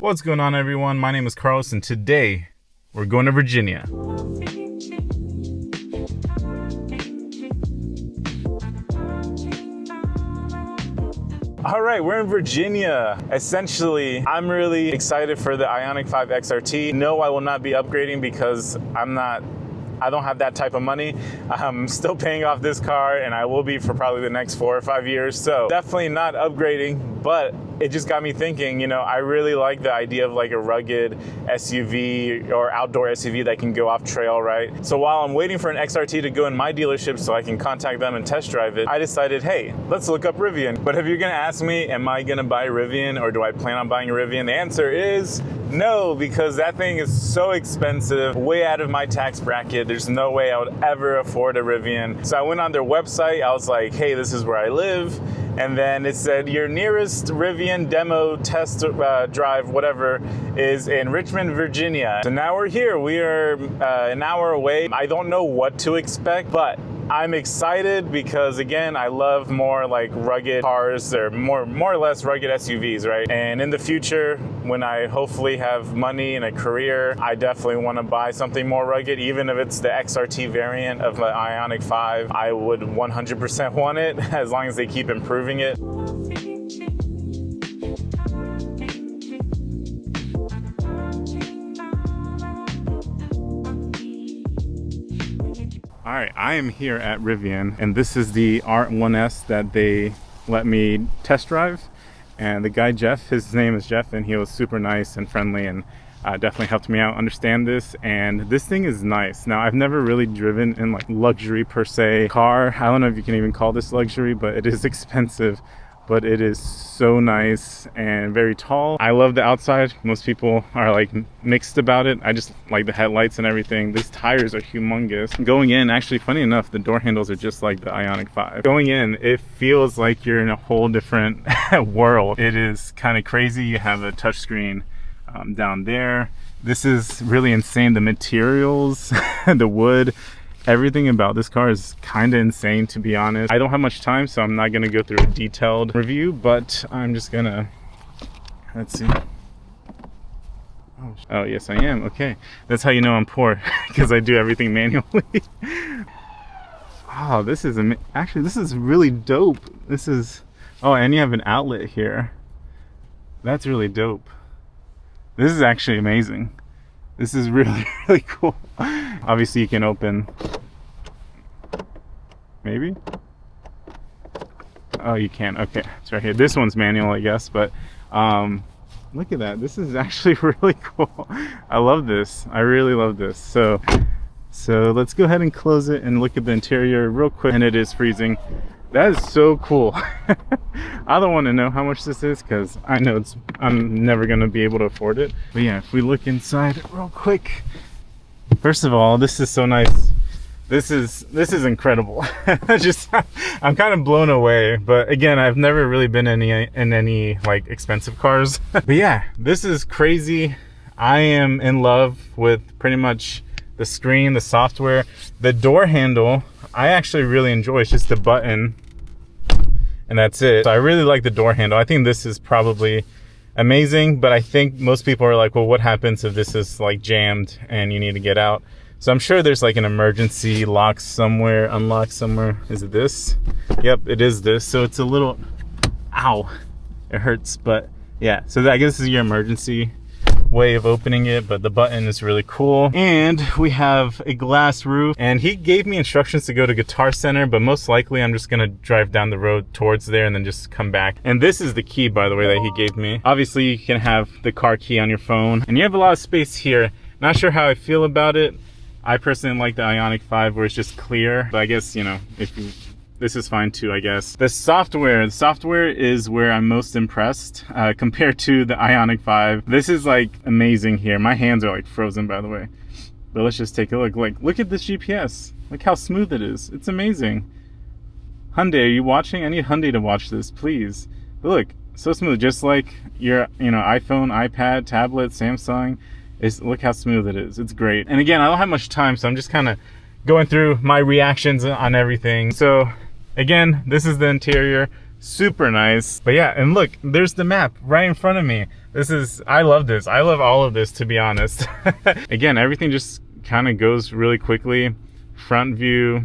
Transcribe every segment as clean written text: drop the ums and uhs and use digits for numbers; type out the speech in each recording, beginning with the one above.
What's going on, everyone? My name is Carlos, and today we're going to Virginia. All right, we're in Virginia. Essentially, I'm really excited for the Ioniq 5 XRT. No, I will not be upgrading because I don't have that type of money. I'm still paying off this car, and I will be for probably the next 4 or 5 years. So definitely not upgrading, but it just got me thinking, you know, I really like the idea of like a rugged SUV or outdoor SUV that can go off trail, right? So while I'm waiting for an XRT to go in my dealership so I can contact them and test drive it, I decided, hey, let's look up Rivian. But if you're gonna ask me, am I gonna buy a Rivian or do I plan on buying a Rivian? The answer is no, because that thing is so expensive, way out of my tax bracket. There's no way I would ever afford a Rivian. So I went on their website, I was like, hey, this is where I live. And then it said your nearest Rivian demo test drive, whatever, is in Richmond, Virginia. So now we're here. We are an hour away. I don't know what to expect, but I'm excited because, again, I love more like rugged cars or more or less rugged SUVs, right? And in the future, when I hopefully have money and a career, I definitely want to buy something more rugged. Even if it's the XRT variant of my Ioniq 5, I would 100% want it as long as they keep improving it. All right, I am here at Rivian, and this is the R1S that they let me test drive. And the guy, Jeff, his name is Jeff, and he was super nice and friendly and definitely helped me out understand this. And this thing is nice. Now, I've never really driven in like luxury per se car. I don't know if you can even call this luxury, but it is expensive. But it is so nice and very tall. I love the outside. Most people are like mixed about it. I just like the headlights and everything. These tires are humongous. Going in, actually, funny enough, the door handles are just like the Ioniq 5. Going in, it feels like you're in a whole different world. It is kind of crazy. You have a touchscreen down there. This is really insane. The materials, the wood, everything about this car is kind of insane, to be honest. I don't have much time, so I'm not going to go through a detailed review, but I'm just going to, let's see. Oh, yes, I am. Okay. That's how you know I'm poor, because I do everything manually. Oh, this is, actually, this is really dope. This is, oh, and you have an outlet here. That's really dope. This is actually amazing. This is really, really cool. Obviously, you can open, maybe? Oh, you can. Okay, it's right here. This one's manual, I guess, but look at that. This is actually really cool. I love this. I really love this. So let's go ahead and close it and look at the interior real quick. And it is freezing. That is so cool. I don't want to know how much this is because I know I'm never going to be able to afford it. But yeah, if we look inside real quick. First of all, this is so nice. This is incredible. I'm kind of blown away. But again, I've never really been in any like expensive cars. But yeah, this is crazy. I am in love with pretty much the screen, the software, the door handle. I actually really enjoy. It's just the button, and that's it. So I really like the door handle. I think this is probably amazing, but I think most people are like, well, what happens if this is like jammed and you need to get out? So I'm sure there's like an emergency lock somewhere, unlock somewhere. Is it this? Yep, it is this. So it's a little, ow, it hurts. But yeah, so I guess this is your emergency way of opening it, but the button is really cool. And we have a glass roof, and he gave me instructions to go to Guitar Center, but most likely I'm just gonna drive down the road towards there and then just come back. And this is the key, by the way, that he gave me. Obviously you can have the car key on your phone, and you have a lot of space here. Not sure how I feel about it. I personally like the Ioniq 5 where it's just clear, but I guess, you know, this is fine too, I guess. The software is where I'm most impressed compared to the Ioniq 5. This is like amazing here. My hands are like frozen, by the way. But let's just take a look. Like, look at this GPS. Look how smooth it is. It's amazing. Hyundai, are you watching? I need Hyundai to watch this, please. But look, so smooth, just like your, you know, iPhone, iPad, tablet, Samsung. Look how smooth it is. It's great. And again, I don't have much time, so I'm just kind of going through my reactions on everything. So again, this is the interior. super nice. But yeah, and look, there's the map right in front of me. I love this. I love all of this, to be honest. Again, everything just kind of goes really quickly. Front view,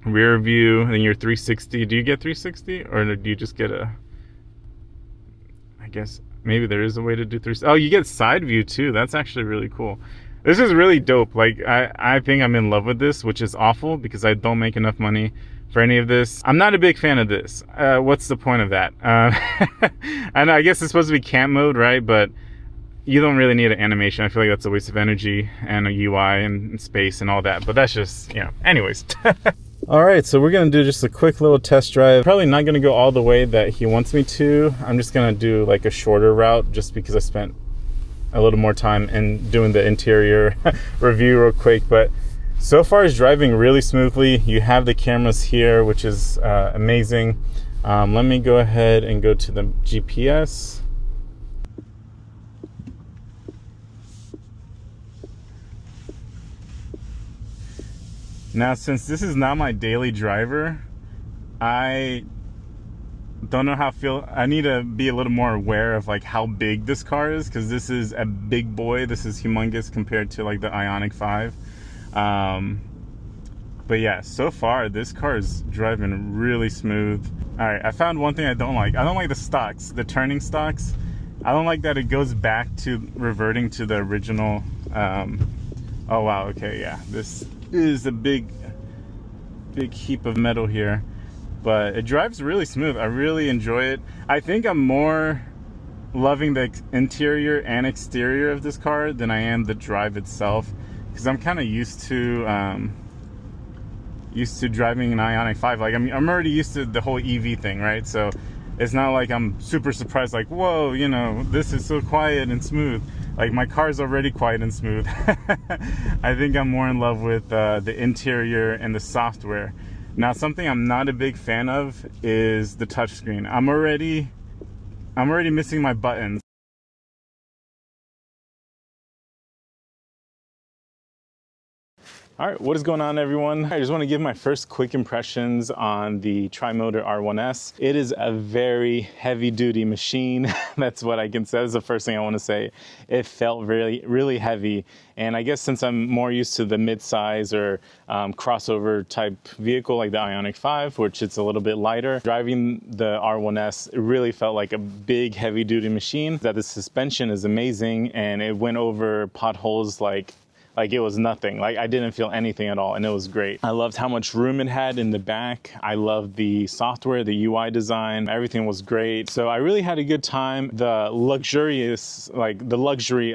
rear view, and then your 360. Do you get 360 or do you just get I guess maybe there is a way to do 360. Oh, you get side view too. That's actually really cool. This is really dope. Like, I think I'm in love with this, which is awful because I don't make enough money for any of this. I'm not a big fan of this. What's the point of that? And I guess it's supposed to be camp mode, right? But you don't really need an animation. I feel like that's a waste of energy and a UI and space and all that. But that's just, you know, anyways. All right, so we're gonna do just a quick little test drive. Probably not gonna go all the way that he wants me to. I'm just gonna do like a shorter route just because I spent a little more time in doing the interior review real quick. But so far it's driving really smoothly. You have the cameras here, which is amazing. Let me go ahead and go to the GPS. Now, since this is not my daily driver, I don't know how I feel. I need to be a little more aware of like how big this car is, because this is a big boy. This is humongous compared to like the Ioniq 5. But yeah, so far this car is driving really smooth. All right, I found one thing I don't like. I don't like the stocks, the turning stocks. I don't like that it goes back to reverting to the original. Oh wow, okay, yeah, this is a big heap of metal here, but it drives really smooth. I really enjoy it. I think I'm more loving the interior and exterior of this car than I am the drive itself, because I'm kind of used to driving an Ioniq 5. Like I'm already used to the whole EV thing, right? So it's not like I'm super surprised, like, whoa, you know, this is so quiet and smooth. Like, my car's already quiet and smooth. I think I'm more in love with the interior and the software. Now, something I'm not a big fan of is the touchscreen. I'm already missing my buttons. All right, what is going on, everyone? I just want to give my first quick impressions on the tri-motor R1S. It is a very heavy-duty machine. That's what I can say. That's the first thing I want to say. It felt really, really heavy. And I guess since I'm more used to the mid-size or crossover type vehicle like the Ioniq 5, which it's a little bit lighter, driving the R1S, it really felt like a big, heavy-duty machine. That the suspension is amazing, and it went over potholes like it was nothing. Like, I didn't feel anything at all, and it was great. I loved how much room it had in the back. I loved the software, the UI design, everything was great. So I really had a good time. The luxury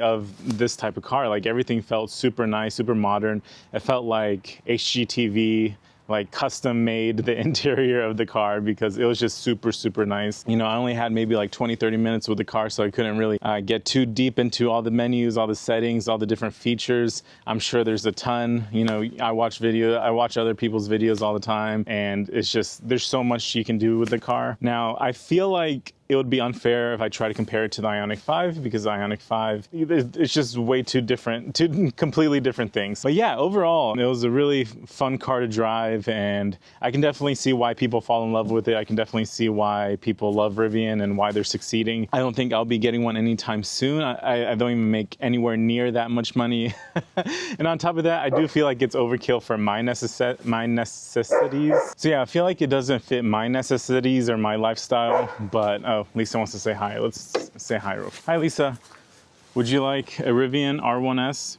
of this type of car, like everything felt super nice, super modern. It felt like HGTV, like custom made the interior of the car, because it was just super, super nice. You know, I only had maybe like 20-30 minutes with the car, so I couldn't really get too deep into all the menus, all the settings, all the different features. I'm sure there's a ton. You know, I watch other people's videos all the time, and it's just, there's so much you can do with the car. Now, I feel like it would be unfair if I try to compare it to the Ioniq 5, because the Ioniq 5, it's just way too different, two completely different things. But yeah, overall, it was a really fun car to drive, and I can definitely see why people fall in love with it. I can definitely see why people love Rivian and why they're succeeding. I don't think I'll be getting one anytime soon. I don't even make anywhere near that much money. And on top of that, I do feel like it's overkill for my necessities. So yeah, I feel like it doesn't fit my necessities or my lifestyle, but oh, Lisa wants to say hi. Let's say hi real quick. Hi, Lisa. Would you like a Rivian R1S?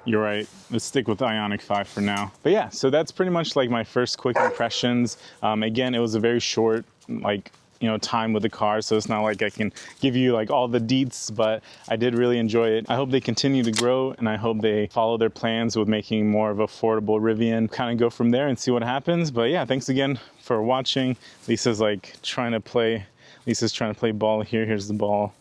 You're right. Let's stick with the Ioniq 5 for now. But yeah, so that's pretty much like my first quick impressions. Again, it was a very short, like, you know, time with the car, so it's not like I can give you like all the deets, but I did really enjoy it. I hope they continue to grow, and I hope they follow their plans with making more of affordable Rivian. Kind of go from there and see what happens. But yeah, thanks again for watching. Lisa's trying to play ball here. Here's the ball.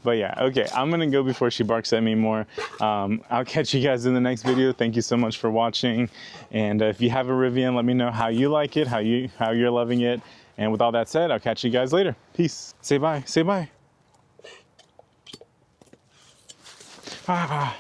But yeah, okay, I'm gonna go before she barks at me more. I'll catch you guys in the next video. Thank you so much for watching. And if you have a Rivian, let me know how you like it, how you're loving it. And with all that said, I'll catch you guys later. Peace. Say bye. Say bye. Bye.